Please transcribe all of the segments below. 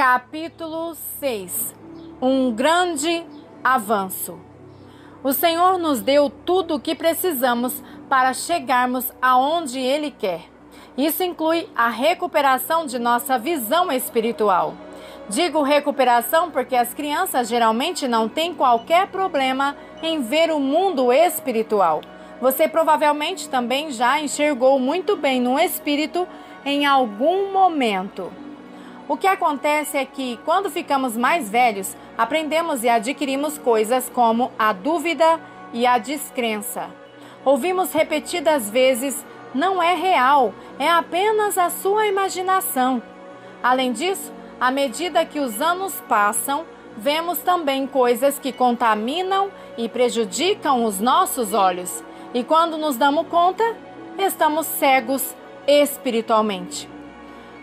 Capítulo 6. Um grande avanço. O Senhor nos deu tudo o que precisamos para chegarmos aonde Ele quer. Isso inclui a recuperação de nossa visão espiritual. Digo recuperação porque as crianças geralmente não têm qualquer problema em ver o mundo espiritual. Você provavelmente também já enxergou muito bem no espírito em algum momento. O que acontece é que, quando ficamos mais velhos, aprendemos e adquirimos coisas como a dúvida e a descrença. Ouvimos repetidas vezes: não é real, é apenas a sua imaginação. Além disso, à medida que os anos passam, vemos também coisas que contaminam e prejudicam os nossos olhos. E quando nos damos conta, estamos cegos espiritualmente.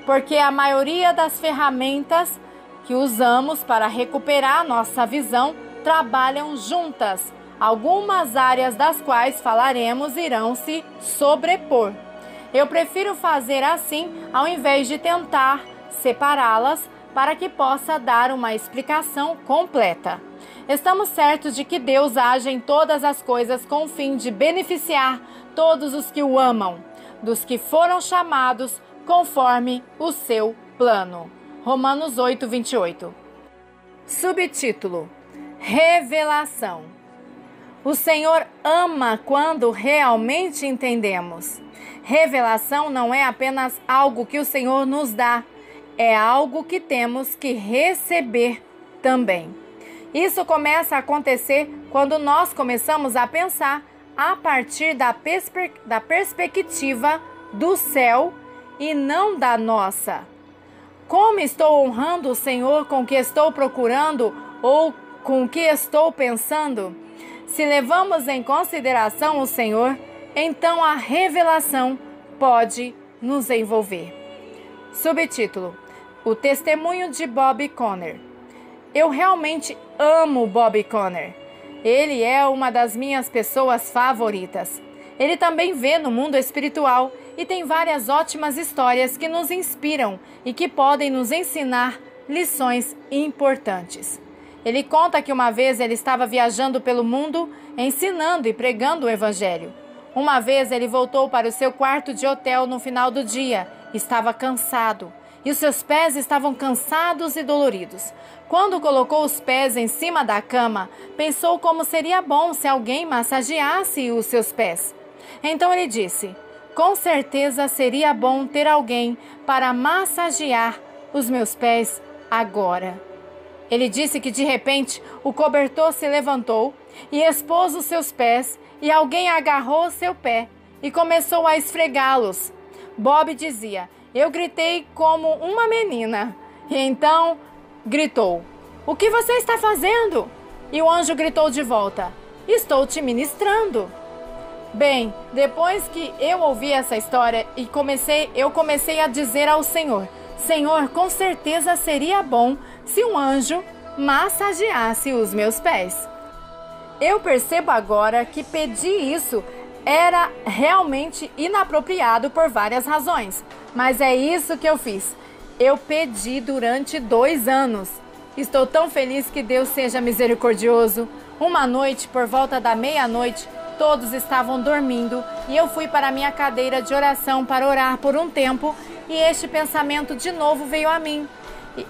Porque a maioria das ferramentas que usamos para recuperar nossa visão trabalham juntas. Algumas áreas das quais falaremos irão se sobrepor. Eu prefiro fazer assim ao invés de tentar separá-las para que possa dar uma explicação completa. Estamos certos de que Deus age em todas as coisas com o fim de beneficiar todos os que o amam, dos que foram chamados conforme o seu plano. Romanos 8, 28. Subtítulo: Revelação. O Senhor ama quando realmente entendemos. Revelação não é apenas algo que o Senhor nos dá, é algo que temos que receber também. Isso começa a acontecer quando nós começamos a pensar a partir da perspectiva do céu e não da nossa. Como estou honrando o Senhor com o que estou procurando ou com o que estou pensando? Se levamos em consideração o Senhor, então a revelação pode nos envolver. Subtítulo: O testemunho de Bob Conner. Eu realmente amo Bob Conner. Ele é uma das minhas pessoas favoritas. Ele também vê no mundo espiritual e tem várias ótimas histórias que nos inspiram e que podem nos ensinar lições importantes. Ele conta que uma vez ele estava viajando pelo mundo, ensinando e pregando o Evangelho. Uma vez ele voltou para o seu quarto de hotel no final do dia. Estava cansado e os seus pés estavam cansados e doloridos. Quando colocou os pés em cima da cama, pensou como seria bom se alguém massageasse os seus pés. Então ele disse: com certeza seria bom ter alguém para massagear os meus pés agora. Ele disse que de repente o cobertor se levantou e expôs os seus pés e alguém agarrou seu pé e começou a esfregá-los. Bob dizia: eu gritei como uma menina. E então gritou: o que você está fazendo? E o anjo gritou de volta: estou te ministrando. Bem, depois que eu ouvi essa história eu comecei a dizer ao Senhor: Senhor, com certeza seria bom se um anjo massageasse os meus pés. Eu percebo agora que pedir isso era realmente inapropriado por várias razões, mas é isso que eu fiz. Eu pedi durante 2 anos. Estou tão feliz que Deus seja misericordioso. Uma noite, por volta da meia-noite, todos estavam dormindo e eu fui para a minha cadeira de oração para orar por um tempo e este pensamento de novo veio a mim,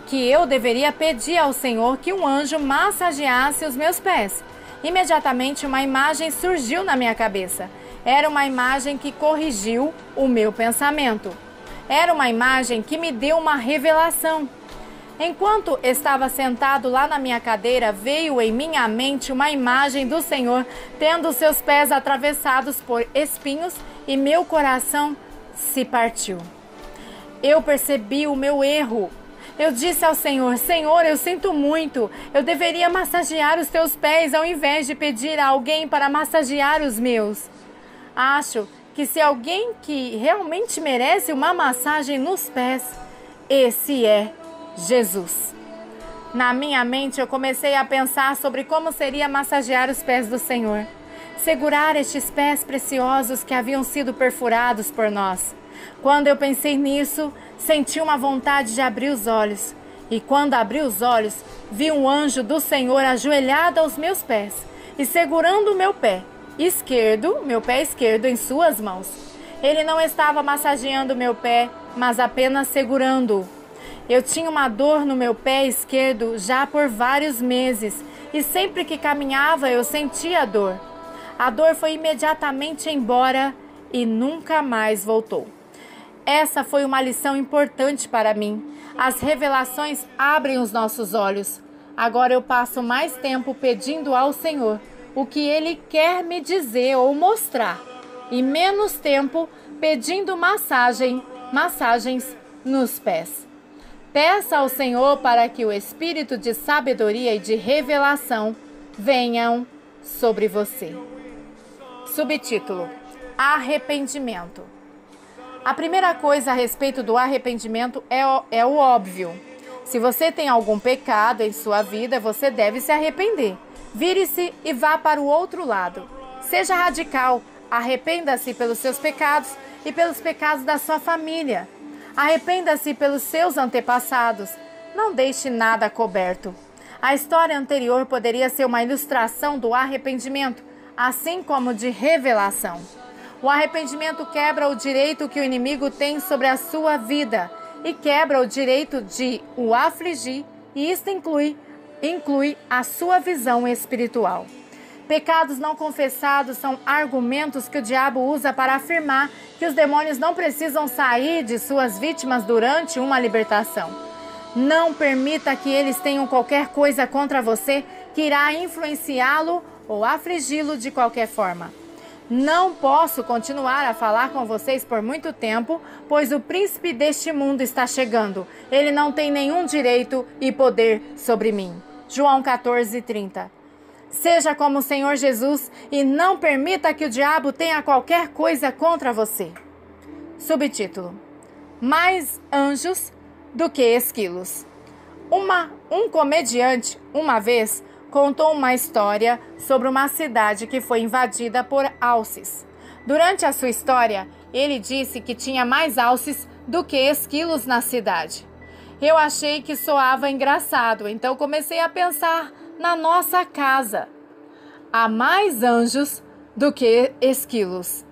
que eu deveria pedir ao Senhor que um anjo massageasse os meus pés. Imediatamente uma imagem surgiu na minha cabeça. Era uma imagem que corrigiu o meu pensamento. Era uma imagem que me deu uma revelação. Enquanto estava sentado lá na minha cadeira, veio em minha mente uma imagem do Senhor tendo seus pés atravessados por espinhos e meu coração se partiu. Eu percebi o meu erro. Eu disse ao Senhor: Senhor, eu sinto muito. Eu deveria massagear os teus pés ao invés de pedir a alguém para massagear os meus. Acho que se alguém que realmente merece uma massagem nos pés, esse é Jesus. Na minha mente eu comecei a pensar sobre como seria massagear os pés do Senhor, segurar estes pés preciosos que haviam sido perfurados por nós. Quando eu pensei nisso, senti uma vontade de abrir os olhos E quando abri os olhos, vi um anjo do Senhor ajoelhado aos meus pés e segurando o meu pé esquerdo em suas mãos. Ele não estava massageando meu pé, mas apenas segurando-o. Eu tinha uma dor no meu pé esquerdo já por vários meses e sempre que caminhava eu sentia a dor. A dor foi imediatamente embora e nunca mais voltou. Essa foi uma lição importante para mim. As revelações abrem os nossos olhos. Agora eu passo mais tempo pedindo ao Senhor o que Ele quer me dizer ou mostrar, e menos tempo pedindo massagens nos pés. Peça ao Senhor para que o espírito de sabedoria e de revelação venham sobre você. Subtítulo: Arrependimento. A primeira coisa a respeito do arrependimento é o óbvio. Se você tem algum pecado em sua vida, você deve se arrepender. Vire-se e vá para o outro lado. Seja radical. Arrependa-se pelos seus pecados e pelos pecados da sua família. Arrependa-se pelos seus antepassados. Não deixe nada coberto. A história anterior poderia ser uma ilustração do arrependimento, assim como de revelação. O arrependimento quebra o direito que o inimigo tem sobre a sua vida e quebra o direito de o afligir, e isto inclui a sua visão espiritual. Pecados não confessados são argumentos que o diabo usa para afirmar que os demônios não precisam sair de suas vítimas durante uma libertação. Não permita que eles tenham qualquer coisa contra você que irá influenciá-lo ou afligi-lo de qualquer forma. Não posso continuar a falar com vocês por muito tempo, pois o príncipe deste mundo está chegando. Ele não tem nenhum direito e poder sobre mim. João 14:30. Seja como o Senhor Jesus e não permita que o diabo tenha qualquer coisa contra você. Subtítulo: Mais anjos do que esquilos. Um comediante, uma vez, contou uma história sobre uma cidade que foi invadida por alces. Durante a sua história, ele disse que tinha mais alces do que esquilos na cidade. Eu achei que soava engraçado, então comecei a pensar na nossa casa. Há mais anjos do que esquilos.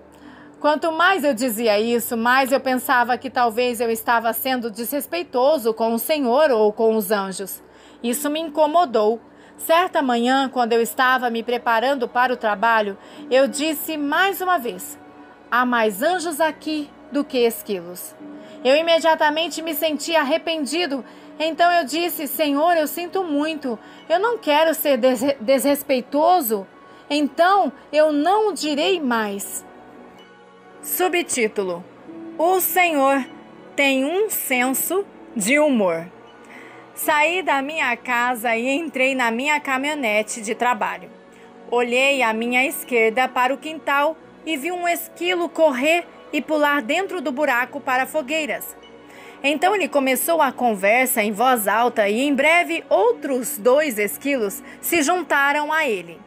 Quanto mais eu dizia isso, mais eu pensava que talvez eu estava sendo desrespeitoso com o Senhor ou com os anjos. Isso me incomodou. Certa manhã, quando eu estava me preparando para o trabalho, eu disse mais uma vez: há mais anjos aqui do que esquilos. Eu imediatamente me senti arrependido. Então eu disse: Senhor, eu sinto muito. Eu não quero ser desrespeitoso. Então eu não o direi mais. Subtítulo: O Senhor tem um senso de humor. Saí da minha casa e entrei na minha caminhonete de trabalho. Olhei à minha esquerda para o quintal e vi um esquilo correr e pular dentro do buraco para fogueiras. Então ele começou a conversa em voz alta e em breve outros 2 esquilos se juntaram a ele.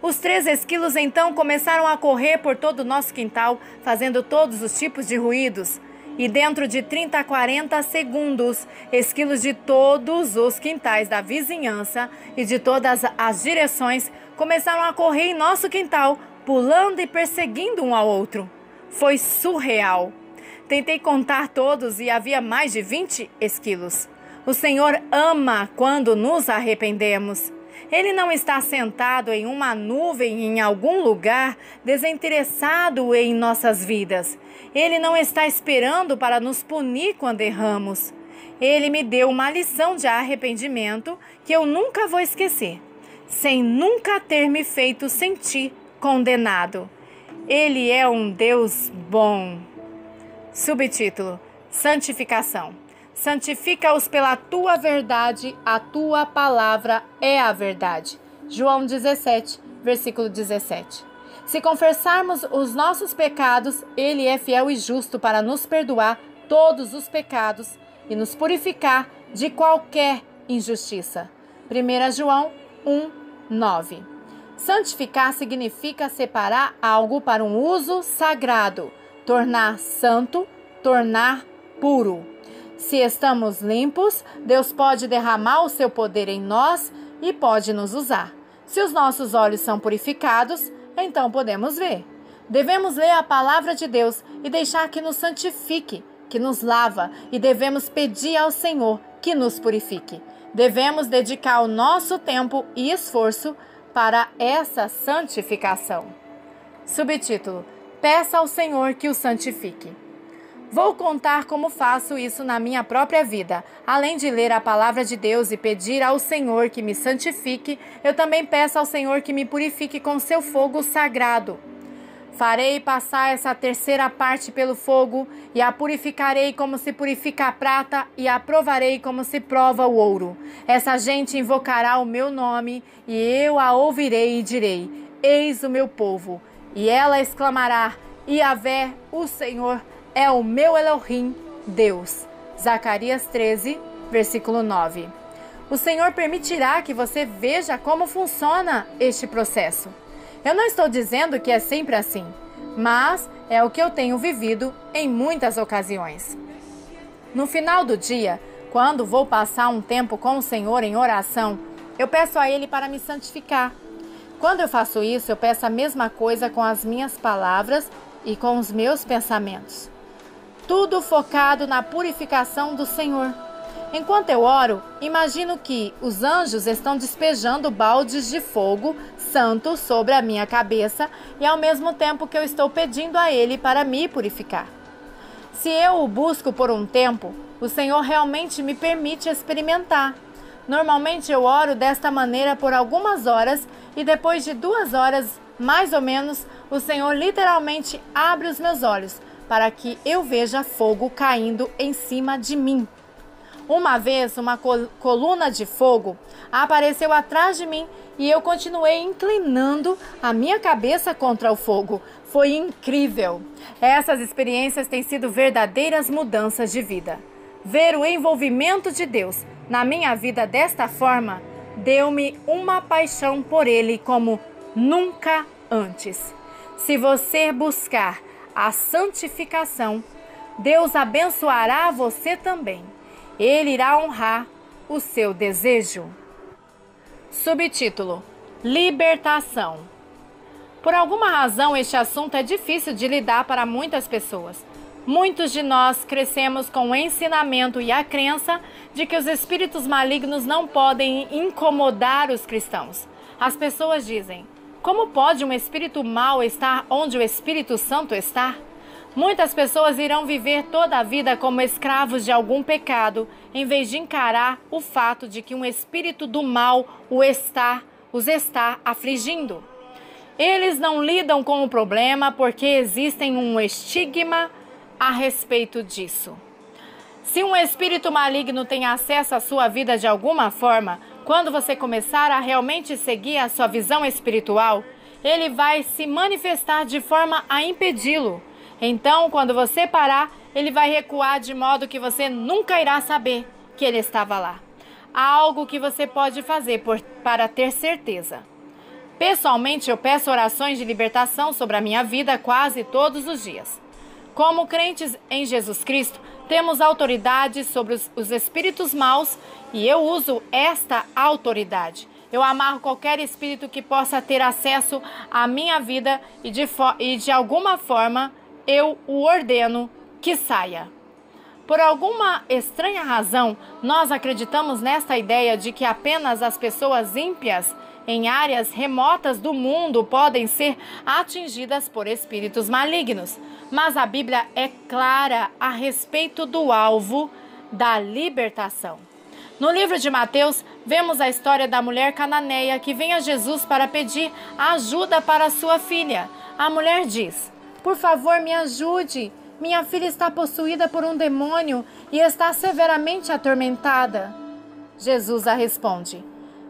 Os 3 esquilos então começaram a correr por todo o nosso quintal, fazendo todos os tipos de ruídos. E dentro de 30 a 40 segundos, esquilos de todos os quintais da vizinhança e de todas as direções começaram a correr em nosso quintal, pulando e perseguindo um ao outro. Foi surreal. Tentei contar todos e havia mais de 20 esquilos. O Senhor ama quando nos arrependemos. Ele não está sentado em uma nuvem em algum lugar, desinteressado em nossas vidas. Ele não está esperando para nos punir quando erramos. Ele me deu uma lição de arrependimento que eu nunca vou esquecer, sem nunca ter me feito sentir condenado. Ele é um Deus bom. Subtítulo: Santificação. Santifica-os pela tua verdade, a tua palavra é a verdade. João 17, versículo 17. Se confessarmos os nossos pecados, Ele é fiel e justo para nos perdoar todos os pecados e nos purificar de qualquer injustiça. 1 João 1, 9. Santificar significa separar algo para um uso sagrado, tornar santo, tornar puro. Se estamos limpos, Deus pode derramar o seu poder em nós e pode nos usar. Se os nossos olhos são purificados, então podemos ver. Devemos ler a palavra de Deus e deixar que nos santifique, que nos lava, e devemos pedir ao Senhor que nos purifique. Devemos dedicar o nosso tempo e esforço para essa santificação. Subtítulo: Peça ao Senhor que o santifique. Vou contar como faço isso na minha própria vida. Além de ler a palavra de Deus e pedir ao Senhor que me santifique, eu também peço ao Senhor que me purifique com seu fogo sagrado. Farei passar essa terceira parte pelo fogo e a purificarei como se purifica a prata e a provarei como se prova o ouro. Essa gente invocará o meu nome e eu a ouvirei e direi: Eis o meu povo. E ela exclamará: Yahvé, o Senhor, é o meu Elohim, Deus. Zacarias 13, versículo 9. O Senhor permitirá que você veja como funciona este processo. Eu não estou dizendo que é sempre assim, mas é o que eu tenho vivido em muitas ocasiões. No final do dia, quando vou passar um tempo com o Senhor em oração, eu peço a Ele para me santificar. Quando eu faço isso, eu peço a mesma coisa com as minhas palavras e com os meus pensamentos. Tudo focado na purificação do Senhor. Enquanto eu oro, imagino que os anjos estão despejando baldes de fogo santo sobre a minha cabeça e ao mesmo tempo que eu estou pedindo a Ele para me purificar. Se eu o busco por um tempo, o Senhor realmente me permite experimentar. Normalmente eu oro desta maneira por algumas horas e depois de 2 horas, mais ou menos, o Senhor literalmente abre os meus olhos para que eu veja fogo caindo em cima de mim. Uma vez, uma coluna de fogo apareceu atrás de mim e eu continuei inclinando a minha cabeça contra o fogo. Foi incrível. Essas experiências têm sido verdadeiras mudanças de vida. Ver o envolvimento de Deus na minha vida desta forma deu-me uma paixão por Ele como nunca antes. Se você buscar a santificação, Deus abençoará você também. Ele irá honrar o seu desejo. Subtítulo: Libertação. Por alguma razão, este assunto é difícil de lidar para muitas pessoas. Muitos de nós crescemos com o ensinamento e a crença de que os espíritos malignos não podem incomodar os cristãos. As pessoas dizem: como pode um espírito mau estar onde o Espírito Santo está? Muitas pessoas irão viver toda a vida como escravos de algum pecado, em vez de encarar o fato de que um espírito do mal os está afligindo. Eles não lidam com o problema porque existe um estigma a respeito disso. Se um espírito maligno tem acesso à sua vida de alguma forma, quando você começar a realmente seguir a sua visão espiritual, ele vai se manifestar de forma a impedi-lo. Então, quando você parar, ele vai recuar de modo que você nunca irá saber que ele estava lá. Há algo que você pode fazer para ter certeza. Pessoalmente, eu peço orações de libertação sobre a minha vida quase todos os dias. Como crentes em Jesus Cristo, temos autoridade sobre os espíritos maus e eu uso esta autoridade. Eu amarro qualquer espírito que possa ter acesso à minha vida e de alguma forma eu o ordeno que saia. Por alguma estranha razão, nós acreditamos nesta ideia de que apenas as pessoas ímpias em áreas remotas do mundo podem ser atingidas por espíritos malignos. Mas a Bíblia é clara a respeito do alvo da libertação. No livro de Mateus, vemos a história da mulher cananeia que vem a Jesus para pedir ajuda para sua filha. A mulher diz: por favor, me ajude. Minha filha está possuída por um demônio e está severamente atormentada. Jesus a responde: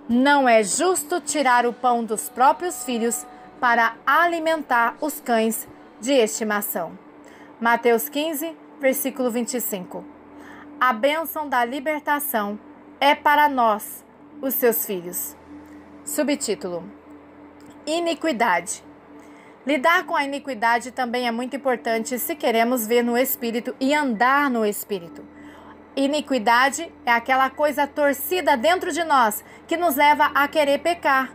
não é justo tirar o pão dos próprios filhos para alimentar os cães de estimação. Mateus 15, versículo 25. A bênção da libertação é para nós, os seus filhos. Subtítulo: Iniquidade. Lidar com a iniquidade também é muito importante se queremos ver no Espírito e andar no Espírito. Iniquidade é aquela coisa torcida dentro de nós que nos leva a querer pecar.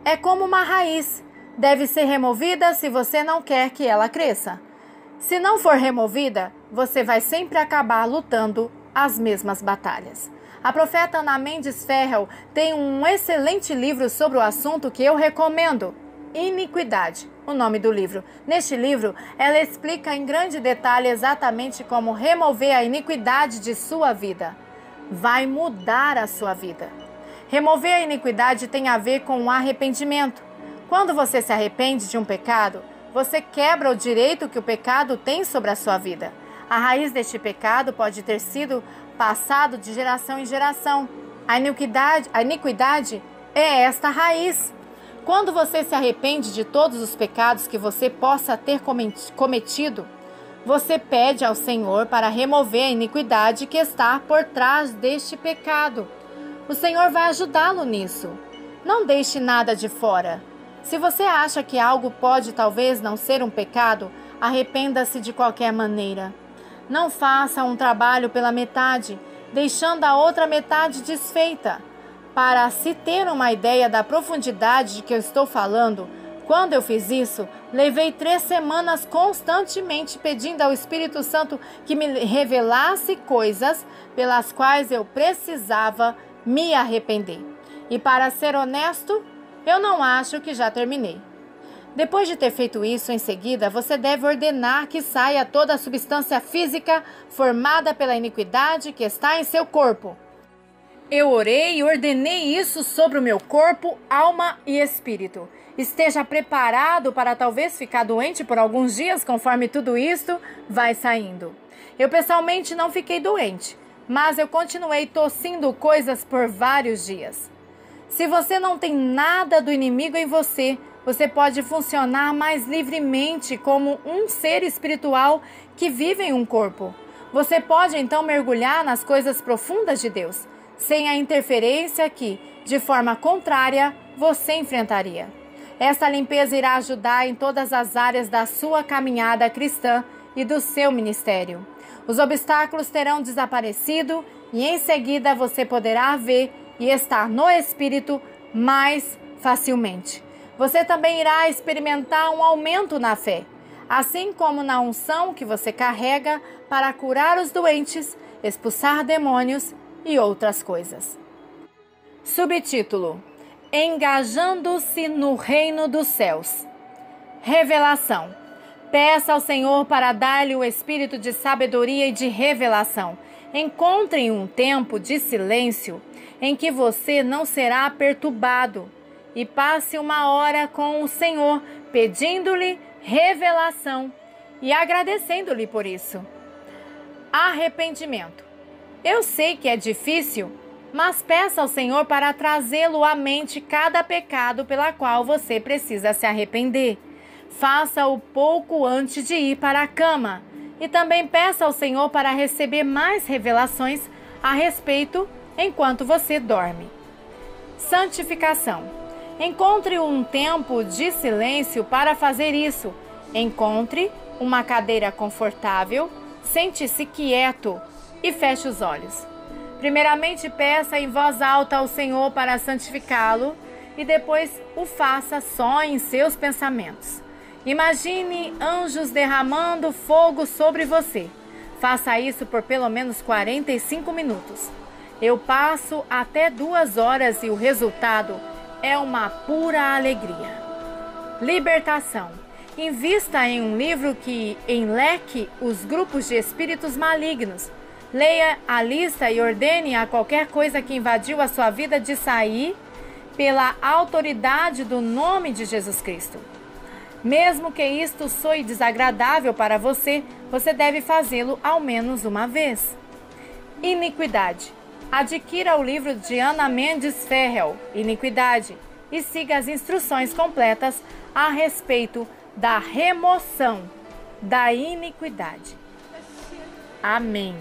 É como uma raiz. Deve ser removida se você não quer que ela cresça. Se não for removida, você vai sempre acabar lutando as mesmas batalhas. A profeta Ana Mendes Ferrell tem um excelente livro sobre o assunto que eu recomendo. Iniquidade, o nome do livro. Neste livro, ela explica em grande detalhe exatamente como remover a iniquidade de sua vida. Vai mudar a sua vida. Remover a iniquidade tem a ver com o arrependimento. Quando você se arrepende de um pecado, você quebra o direito que o pecado tem sobre a sua vida. A raiz deste pecado pode ter sido passado de geração em geração. A iniquidade é esta raiz. Quando você se arrepende de todos os pecados que você possa ter cometido, você pede ao Senhor para remover a iniquidade que está por trás deste pecado. O Senhor vai ajudá-lo nisso. Não deixe nada de fora. Se você acha que algo pode talvez não ser um pecado, arrependa-se de qualquer maneira. Não faça um trabalho pela metade, deixando a outra metade desfeita. Para se ter uma ideia da profundidade de que eu estou falando, quando eu fiz isso, levei 3 semanas constantemente pedindo ao Espírito Santo que me revelasse coisas pelas quais eu precisava me arrepender. E para ser honesto, eu não acho que já terminei. Depois de ter feito isso, em seguida, você deve ordenar que saia toda a substância física formada pela iniquidade que está em seu corpo. Eu orei e ordenei isso sobre o meu corpo, alma e espírito. Esteja preparado para talvez ficar doente por alguns dias, conforme tudo isto vai saindo. Eu pessoalmente não fiquei doente, mas eu continuei tossindo coisas por vários dias. Se você não tem nada do inimigo em você, você pode funcionar mais livremente como um ser espiritual que vive em um corpo. Você pode então mergulhar nas coisas profundas de Deus, sem a interferência que, de forma contrária, você enfrentaria. Esta limpeza irá ajudar em todas as áreas da sua caminhada cristã e do seu ministério. Os obstáculos terão desaparecido e em seguida você poderá ver e estar no Espírito mais facilmente. Você também irá experimentar um aumento na fé, assim como na unção que você carrega para curar os doentes, expulsar demônios e outras coisas. Subtítulo: Engajando-se no Reino dos Céus. Revelação. Peça ao Senhor para dar-lhe o espírito de sabedoria e de revelação. Encontre um tempo de silêncio em que você não será perturbado e passe 1 hora com o Senhor, pedindo-lhe revelação e agradecendo-lhe por isso. Arrependimento. Eu sei que é difícil, mas peça ao Senhor para trazê-lo à mente cada pecado pela qual você precisa se arrepender. Faça-o pouco antes de ir para a cama. E também peça ao Senhor para receber mais revelações a respeito enquanto você dorme. Santificação. Encontre um tempo de silêncio para fazer isso. Encontre uma cadeira confortável, sente-se quieto e feche os olhos. Primeiramente, peça em voz alta ao Senhor para santificá-lo e depois o faça só em seus pensamentos. Imagine anjos derramando fogo sobre você. Faça isso por pelo menos 45 minutos. Eu passo até 2 horas e o resultado é uma pura alegria. Libertação. Invista em um livro que enleque os grupos de espíritos malignos. Leia a lista e ordene a qualquer coisa que invadiu a sua vida de sair pela autoridade do nome de Jesus Cristo. Mesmo que isto soe desagradável para você, você deve fazê-lo ao menos uma vez. Iniquidade. Adquira o livro de Ana Mendes Ferrell, Iniquidade, e siga as instruções completas a respeito da remoção da iniquidade. Amém.